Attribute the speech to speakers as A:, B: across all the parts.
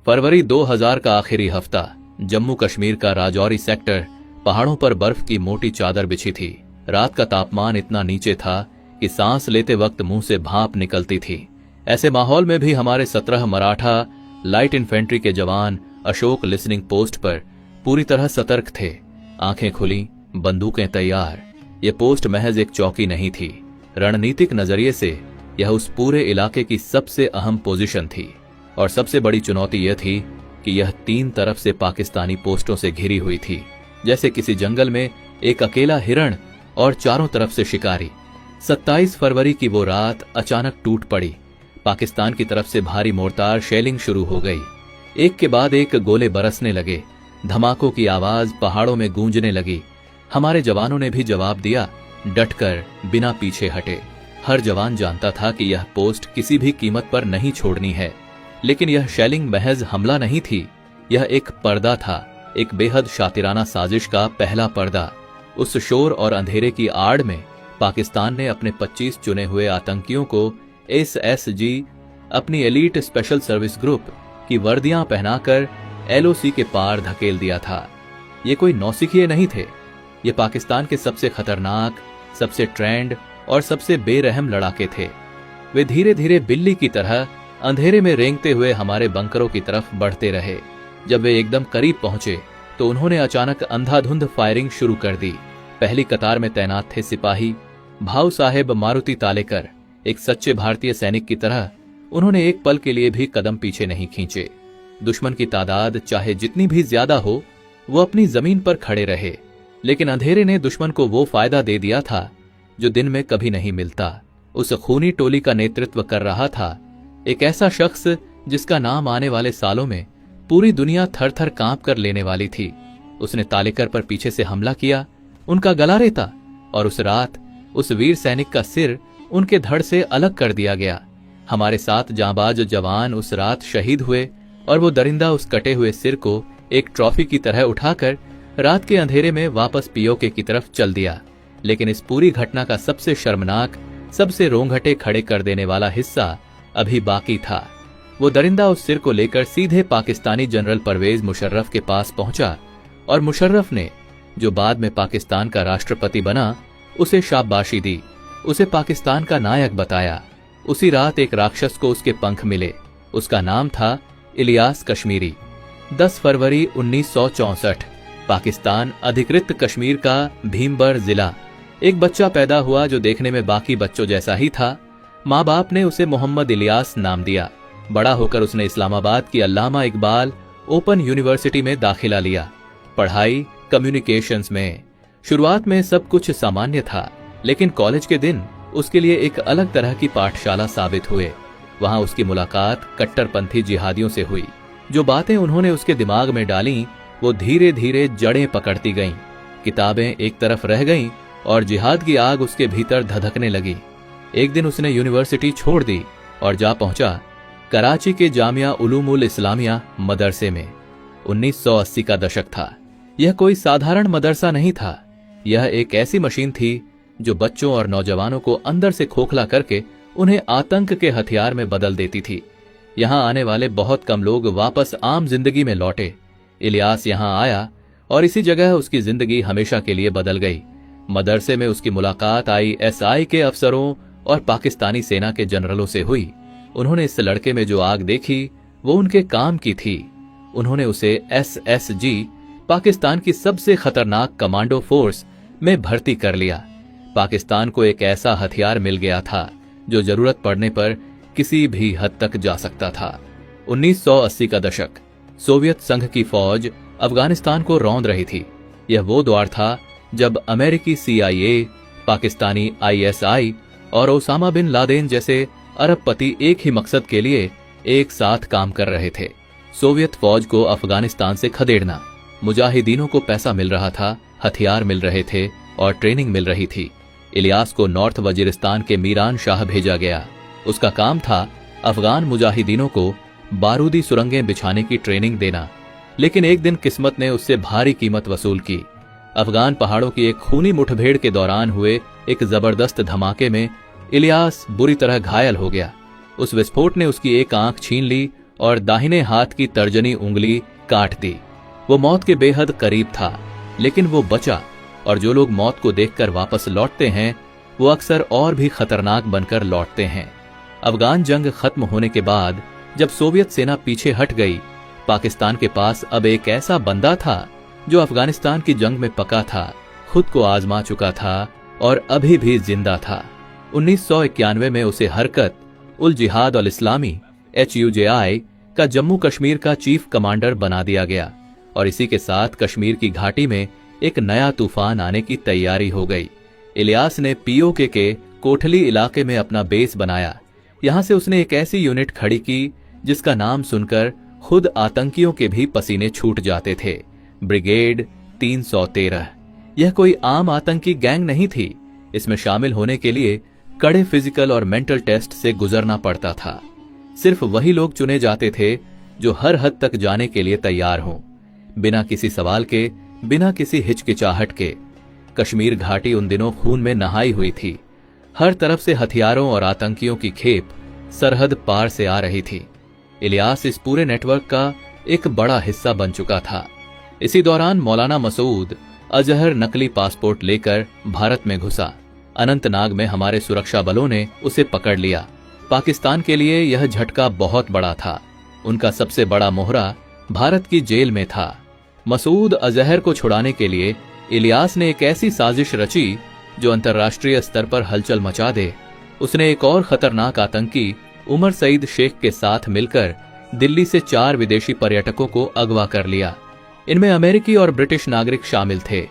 A: फरवरी 2000 का आखिरी हफ्ता। जम्मू कश्मीर का राजौरी सेक्टर। पहाड़ों पर बर्फ की मोटी चादर बिछी थी। रात का तापमान इतना नीचे था कि सांस लेते वक्त मुंह से भाप निकलती थी। ऐसे माहौल में भी हमारे 17 मराठा लाइट इन्फेंट्री के जवान अशोक लिसनिंग पोस्ट पर पूरी तरह सतर्क थे। आंखें खुली, बंदूकें तैयार। ये पोस्ट महज एक चौकी नहीं थी, रणनीतिक नजरिए से यह उस पूरे इलाके की सबसे अहम पोजीशन थी। और सबसे बड़ी चुनौती यह थी कि यह 3 तरफ से पाकिस्तानी पोस्टों से घिरी हुई थी, जैसे किसी जंगल में एक अकेला हिरण और चारों तरफ से शिकारी। 27 फरवरी की वो रात अचानक टूट पड़ी। पाकिस्तान की तरफ से भारी मोर्टार शेलिंग शुरू हो गई। एक के बाद एक गोले बरसने लगे। धमाकों की आवाज पहाड़ों में गूंजने लगी। हमारे जवानों ने भी जवाब दिया, डटकर, बिना पीछे हटे। हर जवान जानता था कि यह पोस्ट किसी भी कीमत पर नहीं छोड़नी है। लेकिन यह शेलिंग महज हमला नहीं थी, यह एक पर्दा था, एक बेहद शातिराना साजिश का पहला पर्दा। उस शोर और अंधेरे की आड़ में पाकिस्तान ने अपने 25 चुने हुए आतंकियों को SSG, अपनी एलीट स्पेशल सर्विस ग्रुप की वर्दियां पहनाकर LOC के पार धकेल दिया था। ये कोई नौसिखिए नहीं थे, ये पाकिस्तान के सबसे खतरनाक, सबसे ट्रेंड और सबसे बेरहम लड़ाके थे। वे धीरे धीरे बिल्ली की तरह अंधेरे में रेंगते हुए हमारे बंकरों की तरफ बढ़ते रहे। जब वे एकदम करीब पहुंचे तो उन्होंने अचानक अंधाधुंध फायरिंग शुरू कर दी। पहली कतार में तैनात थे सिपाही भाऊ साहेब मारुति तालेकर। एक सच्चे भारतीय सैनिक की तरह उन्होंने एक पल के लिए भी कदम पीछे नहीं खींचे। दुश्मन की तादाद चाहे जितनी भी ज्यादा हो, वो अपनी जमीन पर खड़े रहे। लेकिन अंधेरे ने दुश्मन को वो फायदा दे दिया था जो दिन में कभी नहीं मिलता। उस खूनी टोली का नेतृत्व कर रहा था एक ऐसा शख्स जिसका नाम आने वाले सालों में पूरी दुनिया थर थर कांप कर लेने वाली थी। उसने तालेकर पर पीछे से हमला किया, उनका गला रेता, और उस रात उस वीर सैनिक का सिर उनके धड़ से अलग कर दिया गया। हमारे 7 जांबाज जवान उस रात शहीद हुए और वो दरिंदा उस कटे हुए सिर को एक ट्रॉफी की तरह उठाकर रात के अंधेरे में वापस पीओके की तरफ चल दिया। लेकिन इस पूरी घटना का सबसे शर्मनाक, सबसे रोंगटे खड़े कर देने वाला हिस्सा अभी बाकी था। वो दरिंदा उस सिर को लेकर सीधे पाकिस्तानी जनरल परवेज मुशर्रफ के पास पहुंचा और मुशर्रफ ने, जो बाद में पाकिस्तान का राष्ट्रपति बना, उसे शाबाशी दी, उसे पाकिस्तान का नायक बताया। उसी रात एक राक्षस को उसके पंख मिले। उसका नाम था इलियास कश्मीरी। 10 फरवरी 1964 पाकिस्तान अधिकृत कश्मीर का भीमबर जिला। एक बच्चा पैदा हुआ जो देखने में बाकी बच्चों जैसा ही था। माँ बाप ने उसे मोहम्मद इलियास नाम दिया। बड़ा होकर उसने इस्लामाबाद की अल्लामा इकबाल ओपन यूनिवर्सिटी में दाखिला लिया। पढ़ाई कम्युनिकेशंस में। शुरुआत में सब कुछ सामान्य था, लेकिन कॉलेज के दिन उसके लिए एक अलग तरह की पाठशाला साबित हुए। वहां उसकी मुलाकात कट्टरपंथी जिहादियों से हुई। जो बातें उन्होंने उसके दिमाग में डाली वो धीरे धीरे जड़ें पकड़ती गईं। किताबें एक तरफ रह गईं और जिहाद की आग उसके भीतर धधकने लगी। एक दिन उसने यूनिवर्सिटी छोड़ दी और जा पहुंचा कराची के जामिया उलूमुल इस्लामिया मदरसे में। 1980 का दशक था। यह कोई साधारण मदरसा नहीं था। यह एक ऐसी मशीन थी जो बच्चों और नौजवानों को अंदर से खोखला करके उन्हें आतंक के हथियार में बदल देती थी। यहां आने वाले बहुत कम लोग वापस आम जिंदगी में लौटे। इलियास यहां आया और इसी जगह उसकी जिंदगी हमेशा के लिए बदल गई। मदरसे में उसकी मुलाकात ISI के अफसरों और पाकिस्तानी सेना के जनरलों से हुई। उन्होंने इस लड़के में जो आग देखी वो उनके काम की थी। उन्होंने उसे SSG, पाकिस्तान की सबसे खतरनाक कमांडो फोर्स में भर्ती कर लिया। पाकिस्तान को एक ऐसा हथियार मिल गया था जो जरूरत पड़ने पर किसी भी हद तक जा सकता था। 1980 का दशक। सोवियत संघ की फौज अफगानिस्तान को रौंद रही थी। यह वो दौर था जब अमेरिकी CIA, पाकिस्तानी ISI और ओसामा बिन लादेन जैसे अरबपति एक ही मकसद के लिए एक साथ काम कर रहे थे। सोवियत फौज को अफगानिस्तान से खदेड़ना। मुजाहिदीनों को पैसा मिल रहा था, हथियार मिल रहे थे और ट्रेनिंग मिल रही थी। इलियास को नॉर्थ वजीरिस्तान के मीरान शाह भेजा गया। उसका काम था अफगान मुजाहिदीनों को बारूदी सुरंगें बिछाने की ट्रेनिंग देना। लेकिन एक दिन किस्मत ने उससे भारी कीमत वसूल की। अफगान पहाड़ों की एक खूनी मुठभेड़ के दौरान हुए एक जबरदस्त धमाके में इलियास बुरी तरह घायल हो गया। उस विस्फोट ने उसकी एक आंख छीन ली और दाहिने हाथ की तर्जनी उंगली काट दी। वो मौत के बेहद करीब था, लेकिन वो बचा। और जो लोग मौत को देखकर वापस लौटते हैं वो अक्सर और भी खतरनाक बनकर लौटते हैं। अफगान जंग खत्म होने के बाद जब सोवियत सेना पीछे हट गई, पाकिस्तान के पास अब एक ऐसा बंदा था जो अफगानिस्तान की जंग में पका था, खुद को आजमा चुका था और अभी भी जिंदा था। 1991 में उसे हरकत उल जिहाद अल इस्लामी HUJI का जम्मू कश्मीर का चीफ कमांडर बना दिया गया और इसी के साथ कश्मीर की घाटी में एक नया तूफान आने की तैयारी हो गई। इलियास ने POK के कोठली इलाके में अपना बेस बनाया। यहां से उसने एक ऐसी यूनिट खड़ी की जिसका नाम सुनकर खुद आतंकियों के भी पसीने छूट जाते थे, ब्रिगेड 313। यह कोई आम आतंकी गैंग नहीं थी। इसमें शामिल होने के लिए कड़े फिजिकल और मेंटल टेस्ट से गुजरना पड़ता था। सिर्फ वही लोग चुने जाते थे जो हर हद तक जाने के लिए तैयार हों, बिना किसी सवाल के, बिना किसी हिचकिचाहट के। कश्मीर घाटी उन दिनों खून में नहाई हुई थी। हर तरफ से हथियारों और आतंकियों की खेप सरहद पार से आ रही थी। इलियास इस पूरे नेटवर्क का एक बड़ा हिस्सा बन चुका था। इसी दौरान मौलाना मसूद अजहर नकली पासपोर्ट लेकर भारत में घुसा। अनंतनाग में हमारे सुरक्षा बलों ने उसे पकड़ लिया। पाकिस्तान के लिए यह झटका बहुत बड़ा था। उनका सबसे बड़ा मोहरा भारत की जेल में था। मसूद अजहर को छुड़ाने के लिए इलियास ने एक ऐसी साजिश रची जो अंतर्राष्ट्रीय स्तर पर हलचल मचा दे। उसने एक और खतरनाक आतंकी उमर सईद शेख के साथ मिलकर दिल्ली से 4 विदेशी पर्यटकों को अगवा कर लिया। इनमें अमेरिकी और ब्रिटिश नागरिक शामिल थे।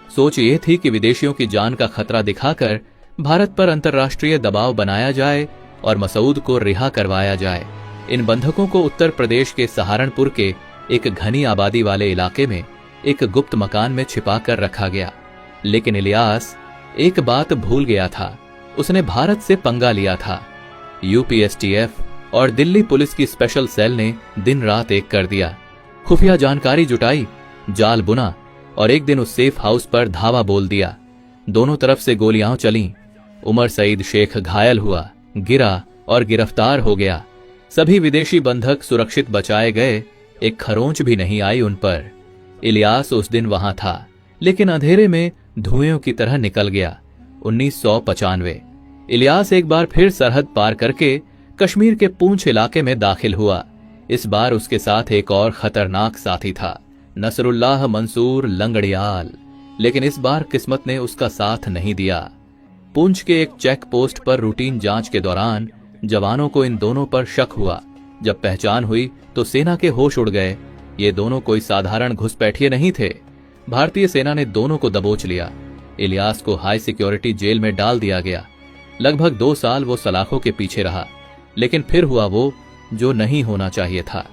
A: सोच ये थी कि विदेशियों की जान का खतरा दिखाकर भारत पर अंतर्राष्ट्रीय दबाव बनाया जाए और मसूद को रिहा करवाया जाए। इन बंधकों को उत्तर प्रदेश के सहारनपुर के एक घनी आबादी वाले इलाके में एक गुप्त मकान में छिपा कर रखा गया। लेकिन इलियास एक बात भूल गया था। उसने भारत से पंगा लिया था। UPSTF और दिल्ली पुलिस की स्पेशल सेल ने दिन रात एक कर दिया। खुफिया जानकारी जुटाई, जाल बुना और एक दिन उस सेफ हाउस पर धावा बोल दिया। दोनों तरफ से गोलियां चलीं। उमर सईद शेख घायल हुआ, गिरा और गिरफ्तार हो गया। सभी विदेशी बंधक सुरक्षित बचाए गए। एक खरोंच भी नहीं आई उन पर। इलियास उस दिन वहां था, लेकिन अंधेरे में धुएं की तरह निकल गया। 1995 इलियास एक बार फिर सरहद पार करके कश्मीर के पूंछ इलाके में दाखिल हुआ। इस बार उसके साथ एक और खतरनाक साथी था, नसरुल्लाह मंसूर लंगड़ियाल। लेकिन इस बार किस्मत ने उसका साथ नहीं दिया। पुंछ के एक चेक पोस्ट पर रूटीन जांच के दौरान जवानों को इन दोनों पर शक हुआ। जब पहचान हुई तो सेना के होश उड़ गए। ये दोनों कोई साधारण घुसपैठिए नहीं थे। भारतीय सेना ने दोनों को दबोच लिया। इलियास को हाई सिक्योरिटी जेल में डाल दिया गया। लगभग 2 साल वो सलाखों के पीछे रहा, लेकिन फिर हुआ वो जो नहीं होना चाहिए था।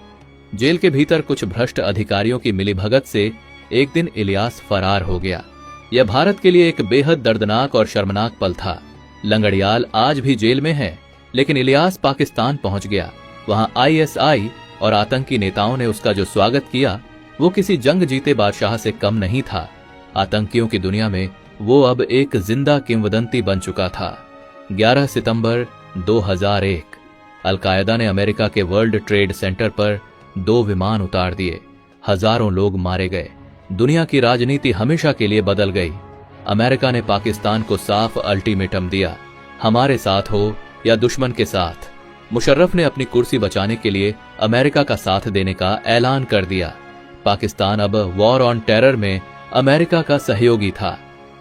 A: जेल के भीतर कुछ भ्रष्ट अधिकारियों की मिलीभगत से एक दिन इलियास फरार हो गया। यह भारत के लिए एक बेहद दर्दनाक और शर्मनाक पल था। लंगड़ियाल आज भी जेल में है, लेकिन इलियास पाकिस्तान पहुंच गया। वहां ISI और आतंकी नेताओं ने उसका जो स्वागत किया वो किसी जंग जीते बादशाह से कम नहीं था। आतंकियों की दुनिया में वो अब एक जिंदा किंवदंती बन चुका था। 11 सितंबर 2001 अलकायदा ने अमेरिका के वर्ल्ड ट्रेड सेंटर पर 2 विमान उतार दिए। हजारों लोग मारे गए। दुनिया की राजनीति हमेशा के लिए बदल गई। अमेरिका ने पाकिस्तान को साफ अल्टीमेटम दिया, हमारे साथ हो या दुश्मन के साथ। मुशर्रफ ने अपनी कुर्सी बचाने के लिए अमेरिका का साथ देने का ऐलान कर दिया। पाकिस्तान अब वॉर ऑन टेरर में अमेरिका का सहयोगी था।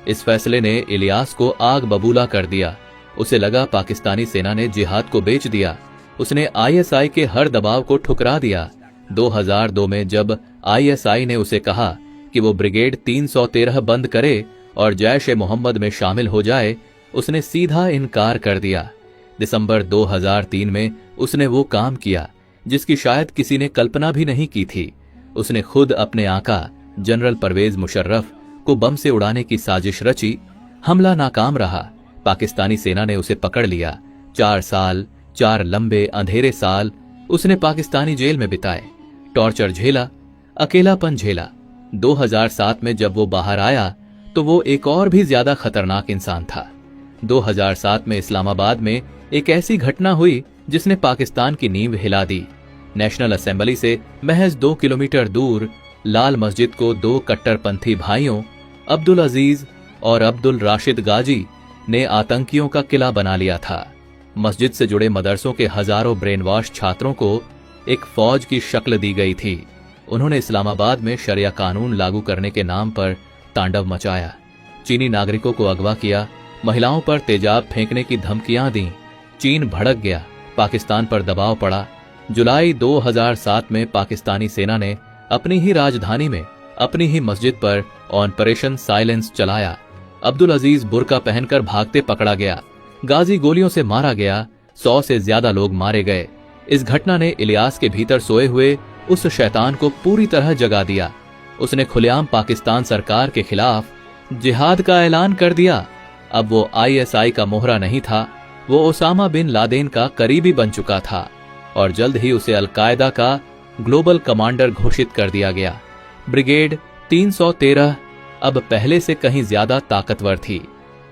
A: इस फैसले ने इलियास को आग बबूला कर दिया। उसे लगा पाकिस्तानी सेना ने जिहाद को बेच दिया। उसने ISI के हर दबाव को ठुकरा दिया। 2002 में जब ISI ने उसे कहा कि वो ब्रिगेड 313 बंद करे और जैश ए मोहम्मद में शामिल हो जाए, उसने सीधा इनकार कर दिया। दिसंबर 2003 में उसने वो काम किया जिसकी शायद किसी ने कल्पना भी नहीं की थी। उसने खुद अपने आका जनरल परवेज मुशर्रफ को बम से उड़ाने की साजिश रची। हमला नाकाम रहा। पाकिस्तानी सेना ने उसे पकड़ लिया। 4 साल, 4 लंबे अंधेरे साल उसने पाकिस्तानी जेल में बिताए। टॉर्चर झेला, अकेलापन झेला। 2007 में जब वो बाहर आया तो वो एक और भी ज्यादा खतरनाक इंसान था। 2007 में इस्लामाबाद में एक ऐसी घटना हुई जिसने पाकिस्तान की नींव हिला दी। नेशनल असेंबली से महज 2 किलोमीटर दूर लाल मस्जिद को 2 कट्टरपंथी भाइयों अब्दुल अजीज और अब्दुल राशिद गाजी ने आतंकियों का किला बना लिया था। मस्जिद से जुड़े मदरसों के हजारों ब्रेन वॉश छात्रों को एक फौज की शक्ल दी गई थी। उन्होंने इस्लामाबाद में शरिया कानून लागू करने के नाम पर तांडव मचाया, चीनी नागरिकों को अगवा किया, महिलाओं पर तेजाब फेंकने की धमकियां दी। चीन भड़क गया, पाकिस्तान पर दबाव पड़ा। जुलाई 2007 में पाकिस्तानी सेना ने अपनी ही राजधानी में अपनी ही मस्जिद पर ऑपरेशन साइलेंस चलाया। अब्दुल अजीज बुर्का पहनकर भागते पकड़ा गया, गाजी गोलियों से मारा गया, 100 से ज्यादा लोग मारे गए। इस घटना ने इलियास के भीतर सोए हुए उस शैतान को पूरी तरह जगा दिया। उसने खुलेआम पाकिस्तान सरकार के खिलाफ जिहाद का ऐलान कर दिया। अब वो ISI का मोहरा नहीं था, वो ओसामा बिन लादेन का करीबी बन चुका था और जल्द ही उसे अलकायदा का ग्लोबल कमांडर घोषित कर दिया गया। ब्रिगेड 313 अब पहले से कहीं ज्यादा ताकतवर थी।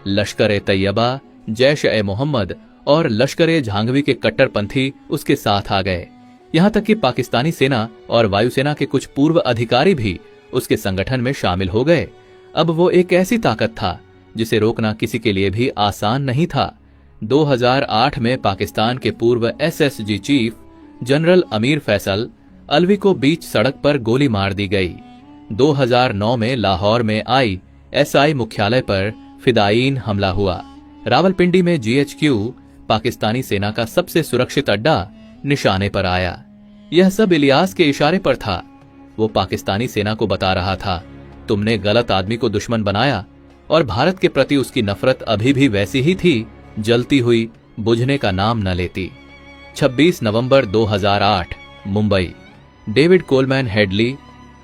A: लश्कर-ए-तैयबा, जैश-ए-मोहम्मद और लश्कर-ए-झांगवी के कट्टरपंथी उसके साथ आ गए। यहां तक कि पाकिस्तानी सेना और वायुसेना के कुछ पूर्व अधिकारी भी उसके संगठन में शामिल हो गए। अब वो एक ऐसी ताकत था जिसे रोकना किसी के लिए भी आसान नहीं था। 2008 में पाकिस्तान के पूर्व SSG chief general Amir Faisal Alvi को बीच सड़क पर गोली मार दी गई। 2009 में लाहौर में ISI मुख्यालय पर फिदायीन हमला हुआ। रावलपिंडी में GHQ पाकिस्तानी सेना का सबसे सुरक्षित अड्डा निशाने पर आया। यह सब इलियास के इशारे पर था। वो पाकिस्तानी सेना को बता रहा था, तुमने गलत आदमी को दुश्मन बनाया, और भारत के प्रति उसकी नफरत अभी भी वैसी ही थी, जलती हुई, बुझने का नाम न लेती। 26 नवंबर 2008 मुंबई। डेविड कोलमैन हेडली,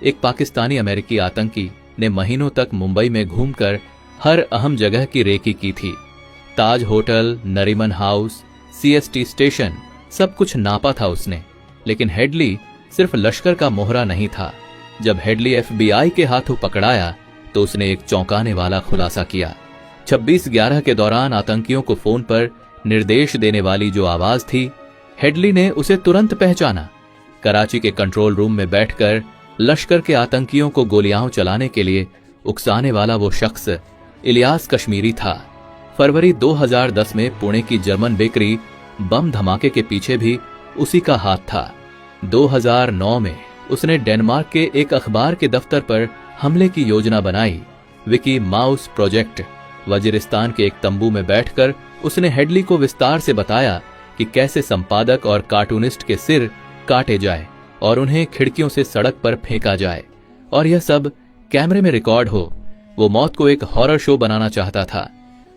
A: एक पाकिस्तानी अमेरिकी आतंकी, ने महीनों तक मुंबई में घूमकर हर अहम जगह की रेकी की थी। Taj hotel, Nariman house, CST station, सब कुछ नापा था उसने। लेकिन हेडली सिर्फ लश्कर का मोहरा नहीं था। जब हेडली FBI के हाथों पकड़ाया तो उसने एक चौंकाने वाला खुलासा किया। 26/11 के दौरान आतंकियों को फोन पर निर्देश देने वाली जो आवाज थी, हेडली ने उसे तुरंत पहचाना। कराची के कंट्रोल रूम में बैठकर लश्कर के आतंकियों को गोलियां चलाने के लिए उकसाने वाला वो शख्स इलियास कश्मीरी था। फरवरी 2010 में पुणे की जर्मन बेकरी बम धमाके के पीछे भी उसी का हाथ था। 2009 में उसने डेनमार्क के एक अखबार के दफ्तर पर हमले की योजना बनाई। Vicky mouse project. वजीरिस्तान के एक तंबू में बैठकर उसने हेडली को विस्तार से बताया कि कैसे संपादक और कार्टूनिस्ट के सिर काटे जाए और उन्हें खिड़कियों से सड़क पर फेंका जाए, और यह सब कैमरे में रिकॉर्ड हो। वो मौत को एक हॉरर शो बनाना चाहता था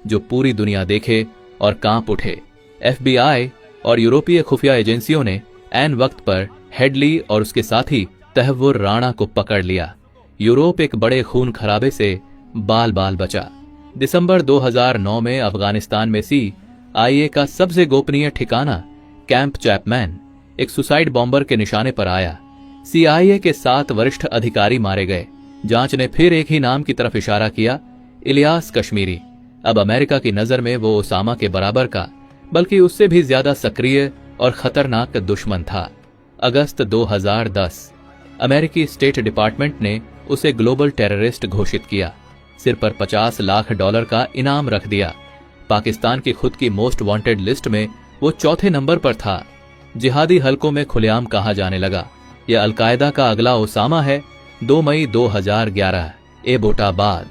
A: जो पूरी दुनिया देखे और कांप उठे। FBI और यूरोपीय खुफिया एजेंसियों ने ऐन वक्त पर हेडली और उसके साथी तहव्वुर राणा को पकड़ लिया। यूरोप एक बड़े खून खराबे से बाल बाल बचा। दिसंबर 2009 में अफगानिस्तान में CIA का सबसे गोपनीय ठिकाना कैंप चैपमैन एक सुसाइड बॉम्बर के निशाने पर आया। CIA के 7 वरिष्ठ अधिकारी मारे गए। जांच ने फिर एक ही नाम की तरफ इशारा किया, इलियास कश्मीरी। अब अमेरिका की नजर में वो ओसामा के बराबर का, बल्कि उससे भी ज्यादा सक्रिय और खतरनाक दुश्मन था। अगस्त 2010 अमेरिकी स्टेट डिपार्टमेंट ने उसे ग्लोबल टेररिस्ट घोषित किया। सिर पर $50 लाख का इनाम रख दिया। पाकिस्तान की खुद की मोस्ट वांटेड लिस्ट में वो 4थे नंबर पर था। जिहादी हलकों में खुलेआम कहा जाने लगा, यह अलकायदा का अगला ओसामा है। 2 मई 2011 एबोटाबाद।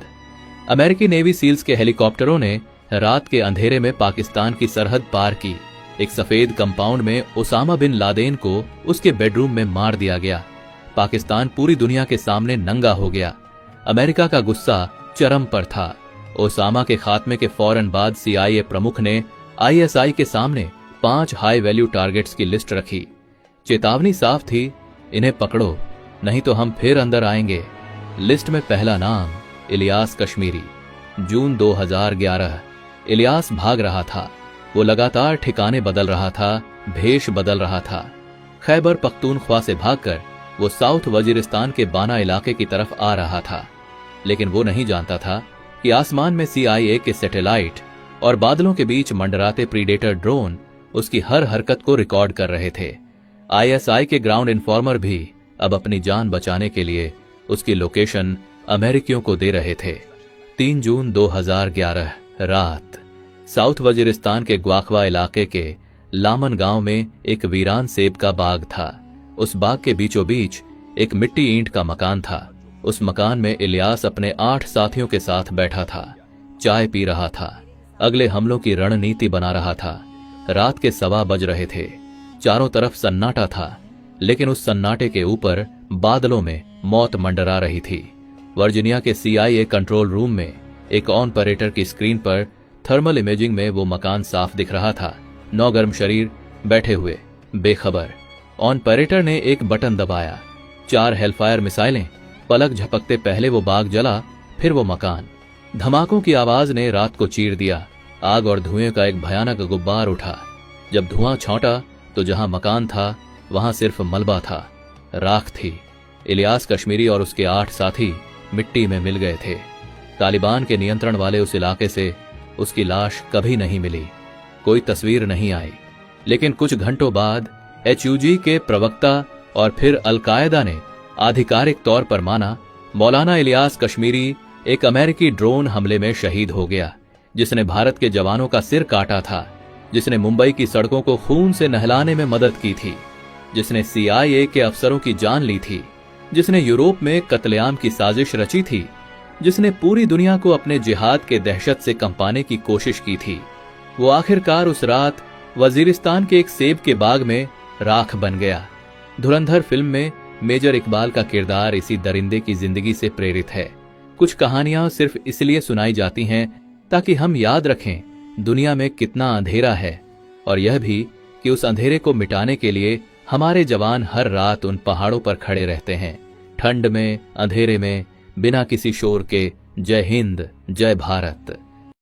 A: अमेरिकी नेवी सील्स के हेलीकॉप्टरों ने रात के अंधेरे में पाकिस्तान की सरहद पार की। एक सफेद कंपाउंड में ओसामा बिन लादेन को उसके बेडरूम में मार दिया गया। पाकिस्तान पूरी दुनिया के सामने नंगा हो गया। अमेरिका का गुस्सा चरम पर था। ओसामा के खात्मे के फौरन बाद CIA प्रमुख ने ISI के सामने 5 हाई वैल्यू टारगेट्स की लिस्ट रखी। चेतावनी साफ थी, इन्हें पकड़ो नहीं तो हम फिर अंदर आएंगे। लिस्ट में पहला नाम इलियास कश्मीरी। जून 2011 इलियास भाग रहा था। वो लगातार ठिकाने बदल रहा था, भेष बदल रहा था। खैबर पख्तूनख्वा से भागकर वो साउथ वजीरिस्तान के बाना इलाके की तरफ आ रहा था। लेकिन वो नहीं जानता था कि आसमान में CIA के सैटेलाइट और बादलों के बीच मंडराते प्रीडेटर ड्रोन उसकी हर हरकत को रिकॉर्ड कर रहे थे। आईएसआई के ग्राउंड इन्फॉर्मर भी अब अपनी जान बचाने के लिए उसकी लोकेशन अमेरिकियों को दे रहे थे। 3 जून 2011 रात साउथ वजीरिस्तान के ग्वाखवा इलाके के लामन गांव में एक वीरान सेब का बाग था। उस बाग के बीचों बीच एक मिट्टी ईंट का मकान था। उस मकान में इलियास अपने 8 साथियों के साथ बैठा था, चाय पी रहा था, अगले हमलों की रणनीति बना रहा था। रात के 1:15 बज रहे थे। चारों तरफ सन्नाटा था, लेकिन उस सन्नाटे के ऊपर बादलों में मौत मंडरा रही थी। वर्जीनिया के CIA कंट्रोल रूम में एक ऑपरेटर की स्क्रीन पर थर्मल इमेजिंग में वो मकान साफ दिख रहा था। 9 गर्म शरीर बैठे हुए बेखबर। ऑपरेटर ने एक बटन दबाया, 4 हेलफायर मिसाइलें। पलक झपकते पहले वो बाग जला, फिर वो मकान। धमाकों की आवाज ने रात को चीर दिया। आग और धुएं का एक भयानक गुब्बार उठा। जब धुआं छौंटा तो जहां मकान था वहां सिर्फ मलबा था, राख थी। इलियास कश्मीरी और उसके 8 साथी मिट्टी में मिल गए थे। तालिबान के नियंत्रण वाले उस इलाके से उसकी लाश कभी नहीं मिली। कोई तस्वीर नहीं आई। लेकिन कुछ घंटों बाद HUG के प्रवक्ता और फिर अलकायदा ने आधिकारिक तौर पर माना, मौलाना इलियास कश्मीरी एक अमेरिकी ड्रोन हमले में शहीद हो गया, जिसने भारत के जवानों का सिर काटा था, जिसने मुंबई की सड़कों को खून से नहलाने में मदद की थी, जिसने CIA के अफसरों की जान ली थी, जिसने यूरोप में कत्लेआम की साजिश रची थी, जिसने पूरी दुनिया को अपने जिहाद के दहशत से कंपाने की कोशिश की थी। वो आखिरकार उस रात वजीरिस्तान के एक सेब के बाग में राख बन गया। धुरंधर फिल्म में मेजर इकबाल का किरदार इसी दरिंदे की जिंदगी से प्रेरित है। कुछ कहानियां सिर्फ इसलिए सुनाई जाती हैं ताकि हम याद रखें दुनिया में कितना अंधेरा है, और यह भी कि उस अंधेरे को मिटाने के लिए हमारे जवान हर रात उन पहाड़ों पर खड़े रहते हैं, ठंड में, अंधेरे में, बिना किसी शोर के। जय हिंद, जय भारत।